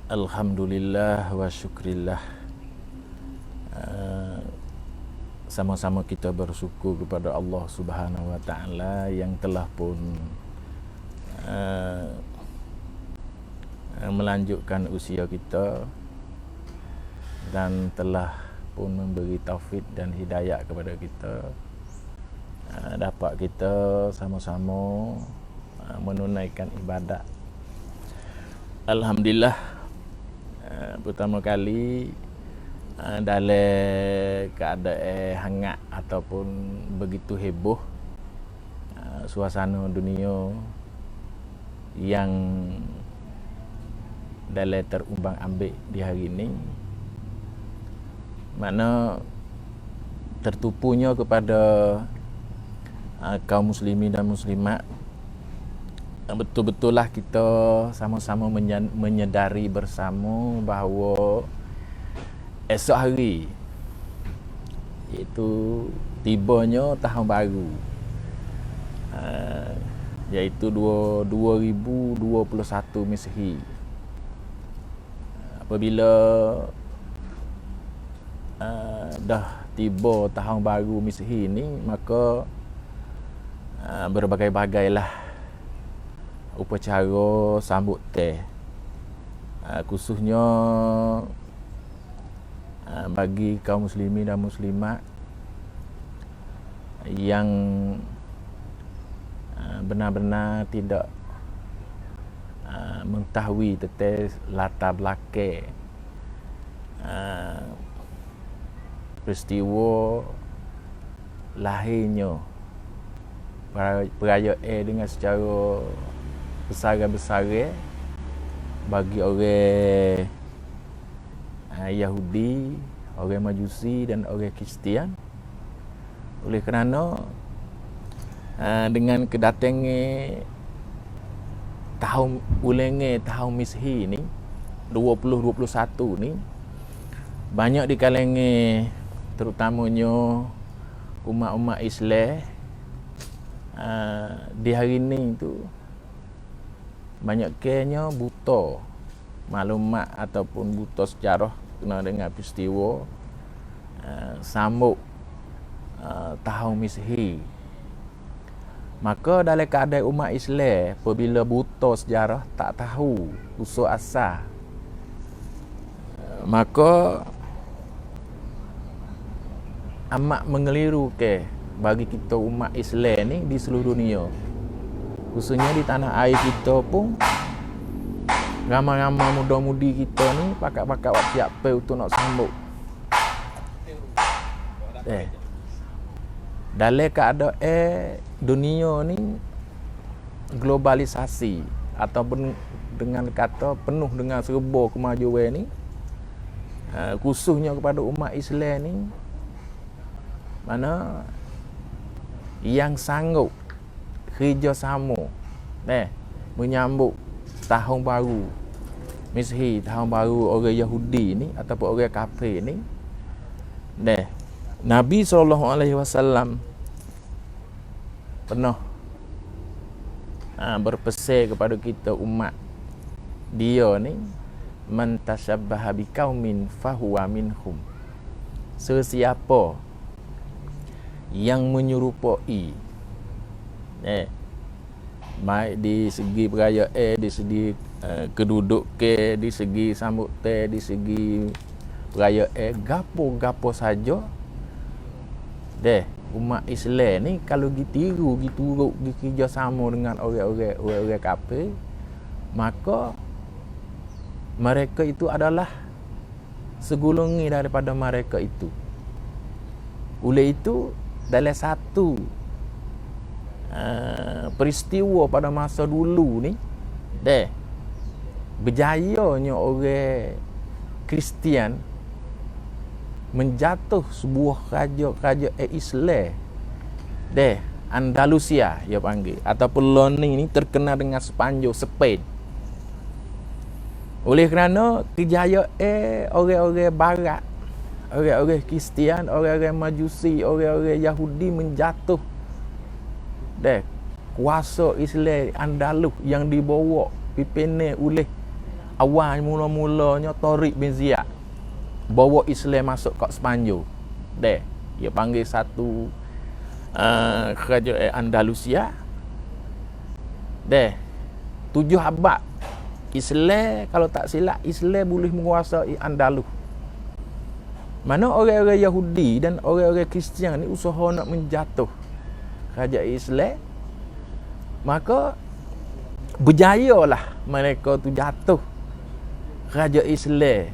Alhamdulillah wa syukrillah. Uh, Sama-sama kita bersyukur kepada Allah Subhanahu wa taala yang telah pun uh, melanjutkan usia kita dan telah pun memberi taufik dan hidayah kepada kita, dapat kita sama-sama menunaikan ibadat. Alhamdulillah, pertama kali dalam keadaan hangat ataupun begitu heboh suasana dunia yang dalam terumbang ambik di hari ini, mana tertupunya kepada kaum muslimin dan muslimat, betul-betullah kita sama-sama menyedari bersama bahawa esok hari iaitu tibanya tahun baru, iaitu 2021 Masihi. Apabila dah tiba tahun baru Masihi ni, maka berbagai-bagailah upacara sambut teh, khususnya bagi kaum muslimin dan muslimat yang benar-benar tidak mengetahui tentang latar belakang peristiwa lahirnya perayaan dengan secara besar-besar bagi orang Yahudi, orang Majusi dan orang Kristian. Oleh kerana dengan kedatangan tahun ulangan tahun Masihi ni 2021 ni, banyak di kalangan terutamanya umat-umat Islam di hari ni tu banyaknya buta maklumat ataupun buta sejarah kena dengan peristiwa sambut tahun Masihi. Maka dalam keadaan umat Islam apabila buta sejarah, tak tahu usul asal, maka amat mengeliru bagi kita umat Islam ni di seluruh dunia, khususnya di tanah air kita pun. Ramai-ramai muda-mudi kita ni pakat-pakat buat siapa untuk nak sambut. Dalam keadaan dunia ni globalisasi ataupun dengan kata penuh dengan serba kemajuan ni, khususnya kepada umat Islam ni, mana yang sanggup kerjasama menyambut tahun baru Masihi, tahun baru orang Yahudi ni ataupun orang kafir ni, Nabi SAW pernah berpesan kepada kita umat dia ni, man tashabbaha biqaumin fahuwa minhum. Sesiapa yang menyerupai baik di segi perayaan, di segi kedudukan, di segi sambutan, di segi perayaan, gapo-gapo saja umat Islam ni kalau ditiru, diturut, kerjasama dengan orang-orang kafir, maka mereka itu adalah segulungi daripada mereka itu. Oleh itu, dalam satu peristiwa pada masa dulu ni, berjayanya orang Kristian menjatuh sebuah kerajaan Islam Andalusia dia panggil, ataupun Loni ni terkenal dengan sepanjang Spain. Oleh kerana kejayaan orang-orang barat, orang-orang Kristian, orang-orang Majusi, orang-orang Yahudi menjatuh kuasa Islam Andalus yang dibawa pimpinan oleh awal mula-mulanya Tariq bin Ziyad bawa Islam masuk kat Sepanyol. Dia panggil satu kerajaan Andalusia. 7 abad Islam, kalau tak silap Islam boleh menguasai Andalus. Mana orang-orang Yahudi dan orang-orang Kristian ni usaha nak menjatuh kerajaan Islam, maka berjayalah mereka tu jatuh kerajaan Islam.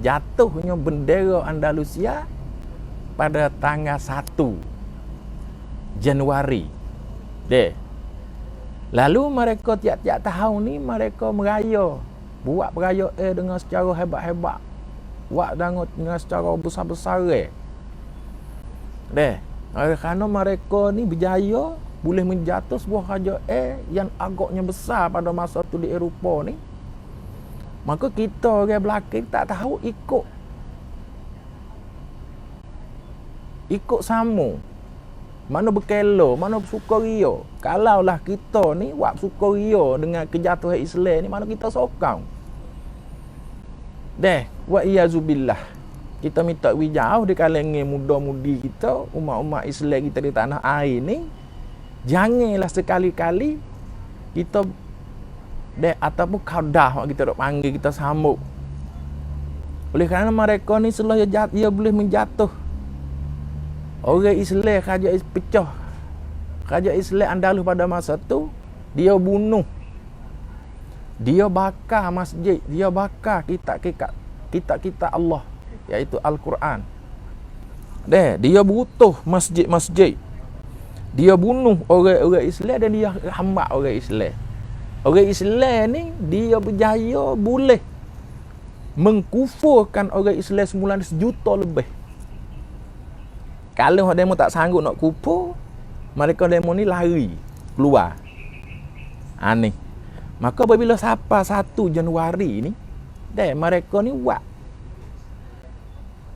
Jatuhnya bendera Andalusia pada tanggal 1 Januari. Lalu mereka tiap-tiap tahun ni mereka meraya, buat perayaan dengan secara hebat-hebat, buat dengan secara besar-besar. Kerana mereka ni berjaya boleh menjatuh sebuah kerajaan yang agaknya besar pada masa tu di Eropah ni. Maka kita orang belakang tak tahu ikut sama. Mana berkelo, mana bersukaria. Kalaulah kita ni buat bersukaria dengan kejatuhan Islam ni, mana kita sokong. Wa iyazubillah. Kita minta wijau di kalangan muda-mudi kita, umat-umat Islam kita di tanah air ni, janganlah sekali-kali kita ataupun kaudah kita dok panggil, kita sambut. Oleh kerana mereka ni selalu dia boleh menjatuh orang Islam, kerajaan pecah. Kerajaan Islam Andalus pada masa tu, dia bunuh, dia bakar masjid, dia bakar kitab-kitab Allah, iaitu Al-Quran. Dia butuh masjid-masjid. Dia bunuh orang-orang Islam dan dia hambat orang Islam. Orang Islam ni dia berjaya boleh mengkufurkan orang Islam semula 1 juta lebih. Kalau demo tak sanggup nak kufur, mereka demo ni lari keluar. Ni. Maka apabila sampai 1 Januari ni, mereka ni buat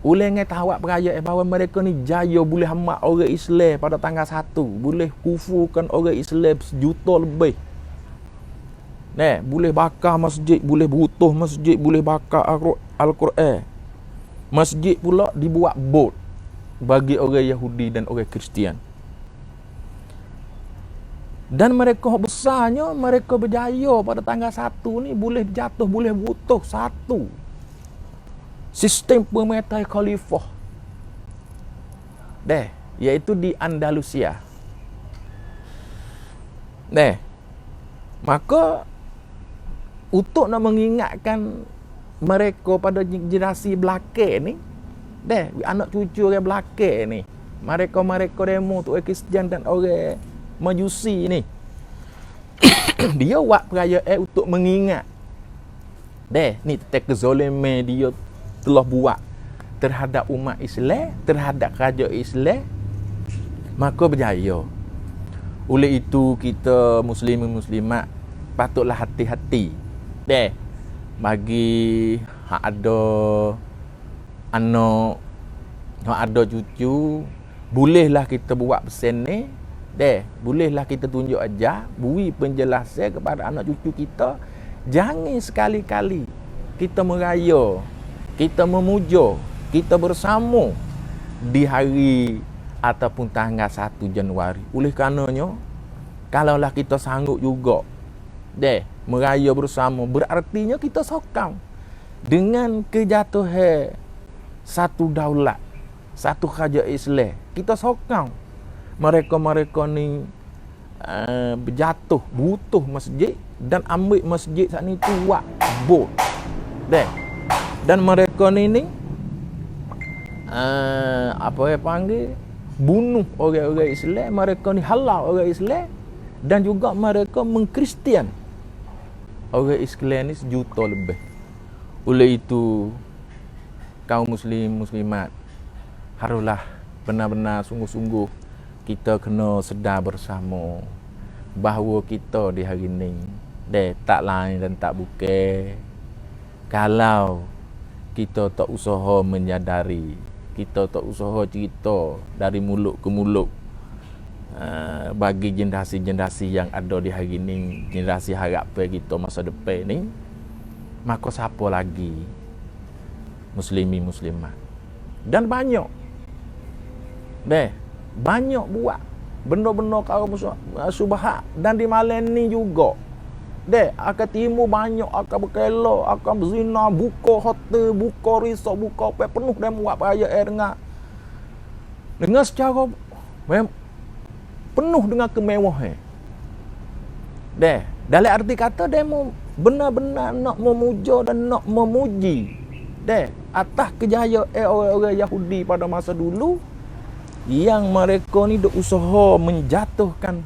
ulangan tawak perayaan bahawa mereka ni jaya boleh hamak orang Islam pada tanggal 1, boleh kufurkan orang Islam 1 juta lebih. Boleh bakar masjid, boleh butuh masjid, boleh bakar Al-Quran. Masjid pula dibuat bot bagi orang Yahudi dan orang Kristian. Dan mereka besarnya, mereka berjaya pada tanggal 1 ni boleh jatuh, boleh butuh satu sistem pemerintah khalifah. Iaitu di Andalusia. Maka untuk nak mengingatkan mereka pada generasi belakang ni, anak cucu orang belakang ni, mereka demo tu orang Kristian dan orang Majusi ni, dia buat perayaan untuk mengingat ni tentang kezaliman dia telah buat terhadap umat Islam, terhadap kerajaan Islam. Maka berjaya. Oleh itu kita muslimin muslimat patutlah hati-hati bagi hak ada anak, hak ada cucu, bolehlah kita buat pesan ni, bolehlah kita tunjuk ajar, beri penjelasan kepada anak cucu kita. Jangan sekali-kali kita meraya, kita memuja, kita bersama di hari ataupun tanggal 1 Januari. Oleh karenanya, kalaulah kita sanggup juga meraya bersama, berartinya kita sokong dengan kejatuhan satu daulat, satu kerajaan Islam. Kita sokong mereka-mereka ni berjatuh, butuh masjid dan ambil masjid saat ni tu buat bot. Dan mereka ni bunuh orang-orang Islam, mereka ni halau orang Islam dan juga mereka mengkristian orang Islam ni 1 juta lebih. Oleh itu kaum muslim muslimat haruslah benar-benar sungguh-sungguh kita kena sedar bersama bahawa kita di hari ni tak lain dan tak bukan kalau kita tak usaha menyadari, kita tak usaha cerita dari mulut ke mulut, bagi generasi-generasi yang ada di hari ni, generasi harapan kita masa depan ni, maka siapa lagi muslimin muslimat. Dan banyak buat benda-benda kau subhat. Dan di malam ni juga akan timbul banyak, akan berkelak, akan berzina, buka hotel, buka resort, buka apa penuh dan buat perayaan dengan secara penuh dengan kemewahan. Dalam arti kata demo benar-benar nak memuja dan nak memuji atas kejayaan orang-orang Yahudi pada masa dulu yang mereka ni duk usaha menjatuhkan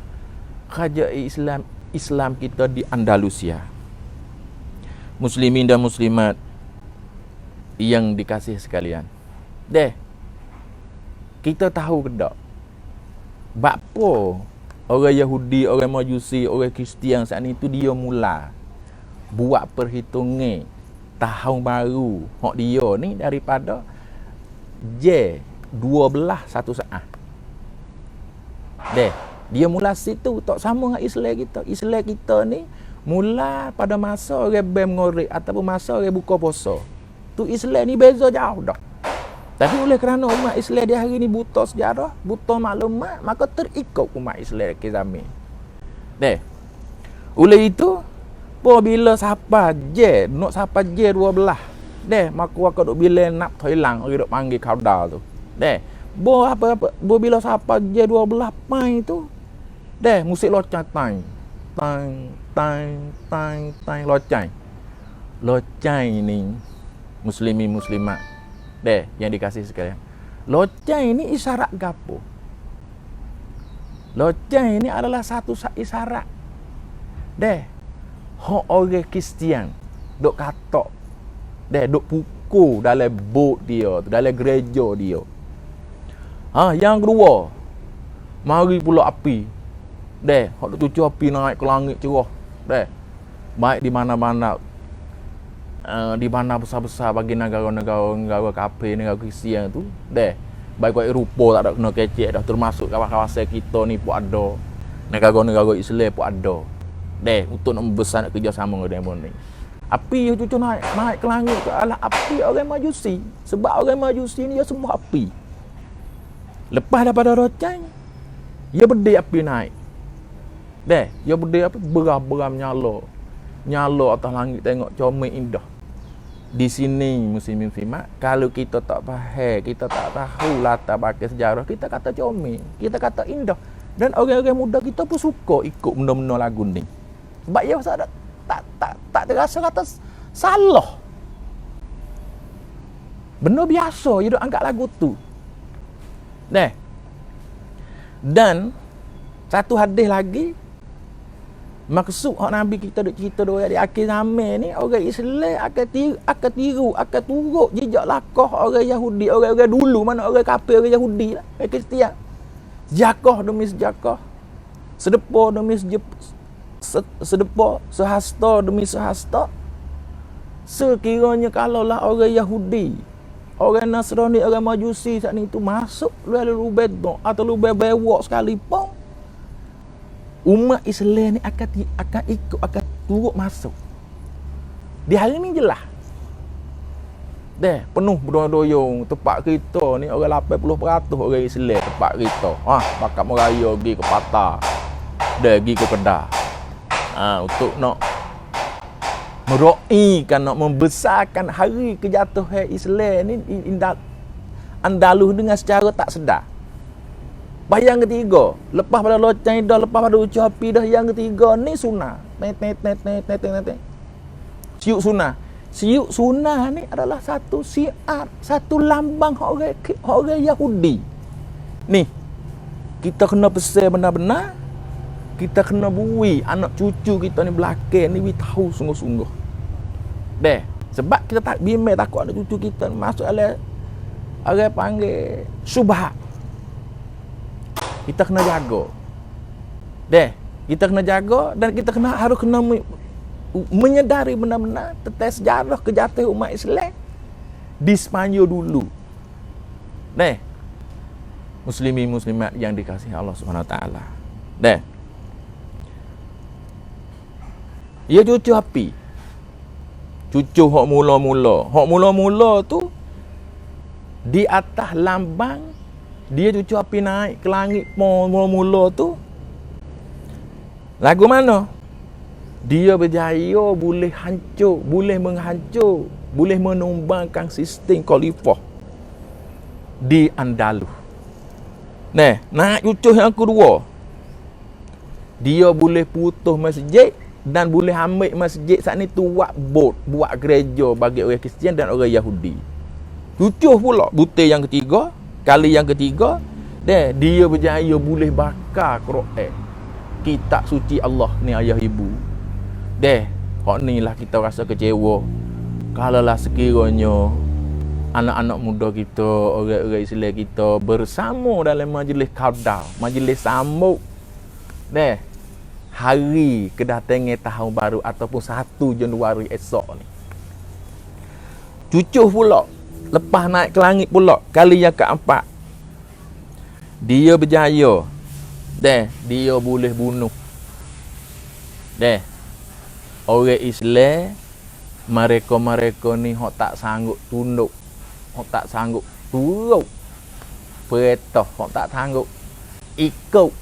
kerajaan Islam kita di Andalusia. Muslimin dan muslimat yang dikasihi sekalian, kita tahu ke tak bakpo orang Yahudi, orang Majusi, orang Kristian saat ni tu dia mula buat perhitungan tahun baru hak dia ni daripada J12 satu saat. Dia mula situ tak sama dengan Islam kita. Islam kita ni mula pada masa orang bem ngorek ataupun masa orang buka puasa. Tu Islam ni beza jauh dah. Tapi oleh kerana umat Islam di hari ni buta sejarah, buta maklumat, maka terikut umat Islam ke zaman. Oleh itu, bila siapa nak siapa J12, maka aku duk bila nak Thailand, orang duk panggil kauda tu. Bila siapa J12 pai tu, musik loceng tang loceng ni muslimin muslimat yang dikasih sekalian. Loceng ni isyarat gapo? Loceng ni adalah satu isyarat hak orang Kristian duk katok duk pukul dalam bot dia, dalam gereja dia. Yang kedua, mari pula api. Hak duk tuju api naik ke langit cerah. Baik di mana-mana, di mana besar-besar bagi negara-negara kafir, negara Kristian tu, baik kat Eropah tak ada kena kecek dah, termasuk kawasan kita ni pun ada, negara-negara Islam pun ada. Untuk nak membesar nak kerjasama dengan demo ni. Api yang cucu naik ke langit tu adalah api orang Majusi. Sebab orang Majusi ni dia semua api. Lepas daripada rocang, dia berdek api naik. Dia berdek api beram-beram nyala atas langit, tengok comel indah. Di sini muslimin muslimat, kalau kita tak faham, kita tak tahu latar belakang sejarah, kita kata comel, kita kata indah. Dan orang-orang muda kita pun suka ikut benda-benda lagu ni. Sebab dia tak terasa kata salah. Benda biasa dia duk angkat lagu tu. Dan satu hadis lagi, maksud hak Nabi kita duk cerita doa di akhir zaman ni, orang Islam akan turut jejak langkah orang Yahudi, orang-orang dulu, mana orang kafir, orang Yahudi lah, orang Kristian. Sejakah demi sejakah, sedepa demi sedepa, sehasta demi sehasta. Sekiranya kalaulah orang Yahudi, orang Nasrani, orang Majusi saat ni tu masuk lubang bedok atau lubang bewok sekalipun, umat Islam ni akan ikut, akan turut masuk. Di hari ni jelas. Penuh berdoyong tempat kita ni orang 80% orang Islam tempat kita. Bakat meraya pergi ke Patah. Pergi ke Kedah. Untuk nak meroikan, nak membesarkan hari kejatuhan Islam ni Andalus dengan secara tak sedar. Yang ketiga, lepas pada loceng dah, lepas pada ucap api dah, yang ketiga ni sunnah. Siuk sunnah. Siuk sunnah ni adalah satu syiar, satu lambang orang Yahudi. Ni, kita kena pesan benar-benar, kita kena bui anak cucu kita ni belakang ni tahu sungguh-sungguh. Sebab kita tak bimbang takut anak cucu kita masuk dalam orang panggil syubhat. Kita kena jaga. Kita kena jaga dan kita harus kena menyedari benar-benar tentang sejarah kejatuhan umat Islam di Sepanyol dulu. muslimin muslimat yang dikasihi Allah Subhanahu Wa Taala. Deh. Ia cucu api. Cucu hok mula-mula. Hok mula-mula tu di atas lambang dia cucu api naik ke langit mula-mula tu. Lagu mana? Dia berjaya boleh hancur, boleh menghancur, boleh menumbangkan sistem khalifah di Andalus. Naik cucu yang kedua. Dia boleh putus masjid dan boleh ambil masjid saat ni tu buat gereja bagi orang Kristian dan orang Yahudi. Cucu pula butir yang ketiga, kali yang ketiga, dia berjaya boleh bakar Quran, kitab suci Allah ni ayah ibu. Hak ni lah kita rasa kecewa. Kalaulah sekiranya anak-anak muda kita, orang-orang Islam kita bersama dalam majlis qadar, majlis sambut hari kedatangan tahun baru ataupun 1 Januari esok ni. Cucu pula lepas naik ke langit pula kali yang keempat. Dia berjaya. Dia boleh bunuh. Orang Islam mereka ni hok tak sanggup tunduk, hok tak sanggup turut perintah, hok tak sanggup ikut.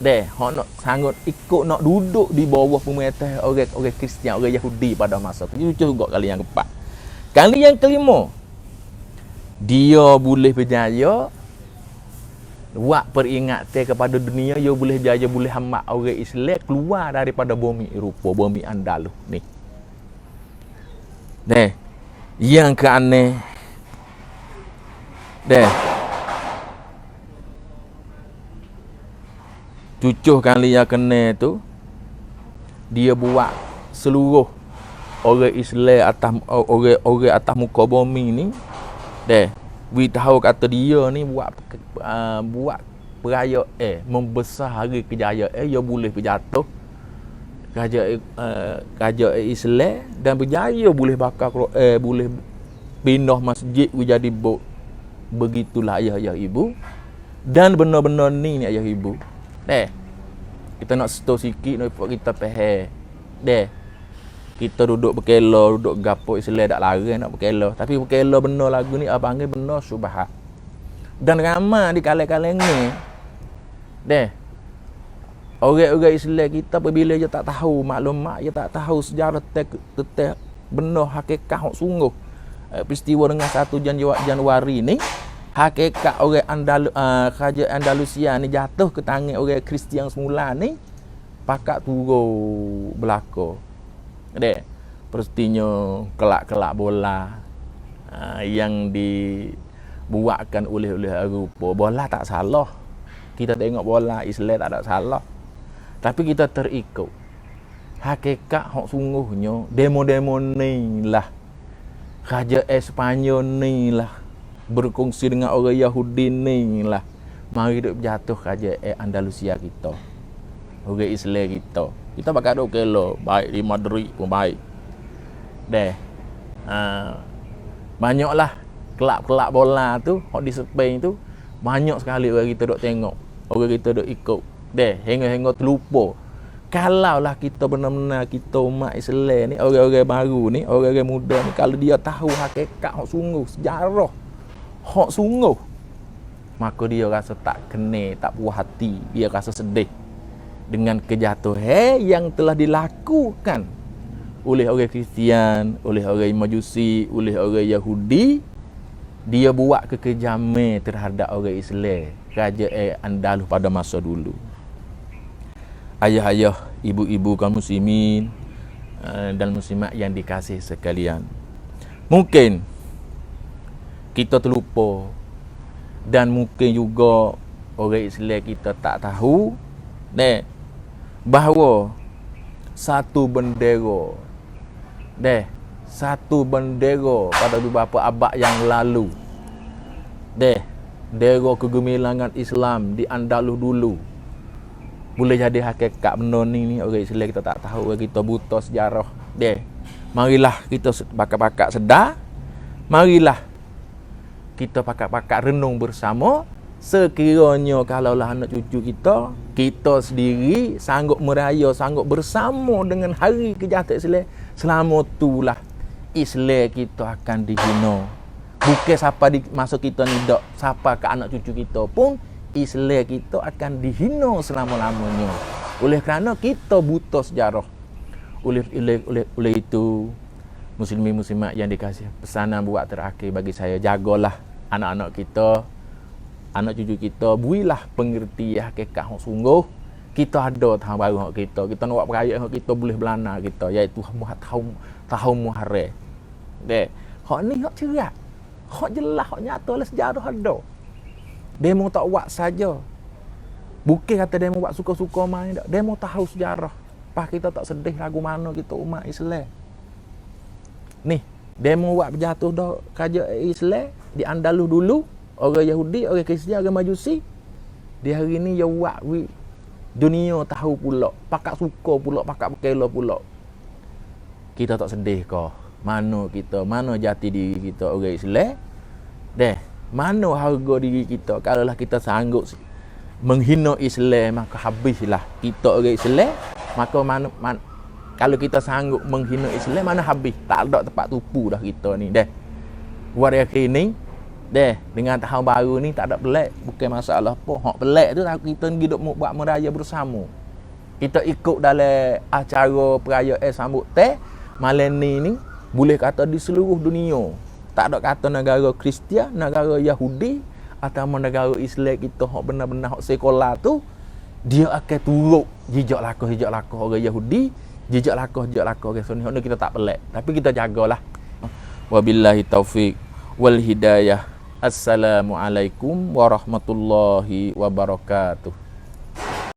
Hok nak sanggup ikut, nak duduk di bawah pemerintah orang Kristian, orang Yahudi pada masa tu. Itu juga kali yang keempat. Kali yang kelima, dia boleh berjaya buat peringatan kepada dunia. Dia boleh berjaya boleh hamak orang Islam keluar daripada bumi Eropah, bumi Andalus ni. Yang keaneh cucuh kali yang kena tu, dia buat seluruh orang Islam atas orang atas muka bumi ni we tahu kata dia ni buat perayaan membesar hari kejayaan. Dia boleh berjatuh kerajaan Islam dan berjaya boleh bakar Quran, boleh pindah masjid jadi bot. Begitulah ayah ibu. Dan benar-benar ni ayah ibu. Kita nak setor sikit nak buat kita faham. Kita duduk berkela, duduk gapo Islam tak larang nak berkela. Tapi berkela benar lagu ni abang panggil benar syubhat. Dan ramai di kalangan ni orang-orang Islam kita apabila dia tak tahu maklumat, dia tak tahu sejarah tetap benar hakikat hak sungguh peristiwa dengan 1 Januari ni, hakikat orang kerajaan Andalusia ni jatuh ke tangan orang Kristian semula ni pakat turun belaka. Peristiwa kelak-kelak bola yang dibuatkan oleh Eropah. Bola tak salah. Kita tengok bola Islam tak ada salah. Tapi kita terikut hakikat hak sungguhnya. Demo-demo ni lah, kerajaan Sepanyol ni lah berkongsi dengan orang Yahudi ni lah mari duk jatuh kerajaan Andalusia kita, orang Islam kita. Kita bakal duk kelo baik di Madrid pun baik. Banyaklah kelab-kelab bola tu hak di Spain tu, banyak sekali orang kita duk tengok, orang kita duk ikut. Hingga terlupa. Kalaulah kita benar-benar kita umat Islam ni, orang-orang baru ni, orang-orang muda ni, kalau dia tahu hakikat hak sungguh, sejarah hak sungguh, maka dia rasa tak kena, tak puas hati, dia rasa sedih dengan kejatuhan yang telah dilakukan oleh orang Kristian, oleh orang Majusi, oleh orang Yahudi. Dia buat kekejaman terhadap orang Islam, kerajaan Andalus pada masa dulu. Ayah-ayah, ibu-ibu kaum muslimin dan muslimat yang dikasihi sekalian, mungkin kita terlupa dan mungkin juga orang Islam kita tak tahu bahawa satu bendera pada beberapa abad yang lalu, bendera kegemilangan Islam di Andalus dulu, boleh jadi hakikat benda ni orang Islam kita tak tahu, orang kita buta sejarah. Marilah kita pakak-pakak sedar, marilah kita pakak-pakak renung bersama Sekiranya kalaulah anak cucu kita sendiri sanggup meraya, sanggup bersama dengan hari kejahatan Islam, selama itulah Islam kita akan dihina. Bukan siapa di masa kita ni dak, siapa ke anak cucu kita pun Islam kita akan dihina selama-lamanya. Oleh kerana kita buta sejarah. Oleh itu, muslimin-muslimat yang dikasihi, pesanan buat terakhir bagi saya, jagalah anak-anak kita, anak cucu kita, builah pengertian kekak hak sungguh. Kita ada tahun baru hak kita nak buat perayaan hak kita boleh belana kita, iaitu tahun Muharram. Dek, hak ni hak cerak. Hak jelas, hak nyata lah sejarah ada. Demo tak buat saja. Bukan kata demo buat suka-suka main dak. Demo tahu sejarah. Pas kita tak sedih lagu mana kita umat Islam. Ni, demo buat berjatuh dah kerajaan Islam di Andalus dulu. Orang Yahudi, orang Kristian, orang Majusi. Di hari ni dia buat dunia tahu pula. Pakak suka pula, pakak berkela pula. Kita tak sedih ke? Mana kita, mana jati diri kita orang Islam? Deh, mana harga diri kita? Kalaulah kita sanggup menghina Islam, maka habislah kita orang Islam. Maka kalau kita sanggup menghina Islam, mana habis? Tak ada tempat tupu dah kita ni. Deh, buat akhir ni, deh, dengan tahun baru ni tak ada pelik. Bukan masalah apa. Hak pelik tu kita hidup buat meraya bersama. Kita ikut dalam acara perayaan sambut teh malam ni boleh kata di seluruh dunia. Tak ada kata negara Kristian, negara Yahudi atau negara Islam kita hak benar-benar hak sekolah tu, dia akan turut jejak lakuh orang Yahudi, jejak lakuh orang Sunni. Hak ni kita tak pelik, tapi kita jagalah. Wabillahi taufik wal hidayah. Assalamualaikum warahmatullahi wabarakatuh.